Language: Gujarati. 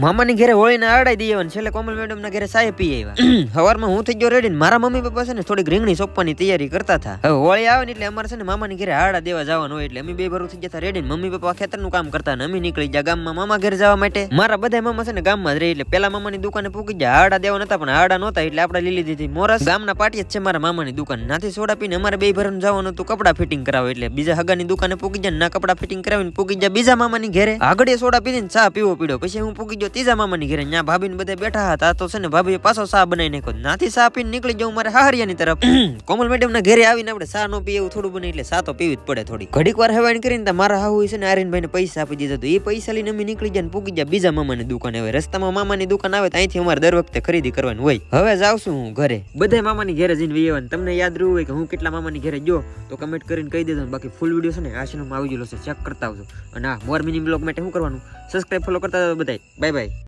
મામાની ઘરે હોળીને આડાઈ દઈએ અને છેલ્લે કોમલ મેડમ ના ઘરે સાય પી આવ્યા. સવારમાં હું થઈ ગયો રેડી ને મારા મમ્મી પપ્પા છે ને થોડીક રીંગણી સોંપવાની તૈયારી કરતા હતા. હવે હોળી આવે ને એટલે અમારે છે ને મામાની ઘરે આડા દેવા જવાનું હોય એટલે અમે બે ભરું થઈ ગયા રેડી ને મમ્મી પપ્પા ખેતરનું કામ કરતા ને અમે નીકળી ગયા ગામમાં મામા ઘરે જવા માટે. મારા બધા મામા છે ને ગામમાં જ રહે એટલે પેલા મામાની દુકાને પૂકી ગયા. આડા દેવા નતા પણ આડા નહોતા એટલે આપણે લીલી દીધી મોરસ. ગામના પાટી જ છે મારા મામાની દુકાન. નાથી સોડા પીને અમારે બે ભરન જવાનું હતું કપડા ફિટિંગ કરાવે એટલે બીજા હગાની દુકાને પૂકી ગયા ના કપડા ફિટિંગ કરાવીને પૂકી ગયા બીજા મામાની ઘરે. આગળ સોડા પીને ચા પીવો પીડ્યો પછી હું પૂકી ગયો ત્રીજા મામાની ઘરે. ત્યાં ભાભી ને બધા બેઠા હતા તો છે ને ભાભીએ પાછો ચા બનાવી નાખ્યો. નાથી ચા પીને નીકળી જાઉં મારે હાહરિયાની તરફ. કોમલ મેડમ ના ઘરે આવીને આપણે ચા નો પીએ એવું થોડું બને એટલે ચા તો પીવી જ પડે થોડી. ઘડીક વાર હવાઈને કરીને મારા હાહુ છે ને આર્યનભાઈ ને પૈસા આપી દીધા તો એ પૈસા લઈને અમે નીકળી ગયા પૂકી ગયા બીજા મામાની દુકાને. હવે રસ્તામાં મામાની દુકાન આવે તો અહીંથી અમારે દર વખતે ખરીદી કરવાની હોય. હવે જાઉં છું હું ઘરે. બધા મામાની ઘરે જઈને વૈયાને તમને યાદ રહ્યું હોય કે હું કેટલા મામાની ઘરે ગયો તો કમેન્ટ કરીને કહી દેજો. બાકી ફૂલ વિડીયો છે ને આ ચેનલમાં આવી ગયેલો છે ચેક કરતા આવજો. અને આ મોર મિની બ્લોગ માટે શું કરવાનું સબસ્ક્રાઇબ ફોલો કરતા બધા. Bye bye.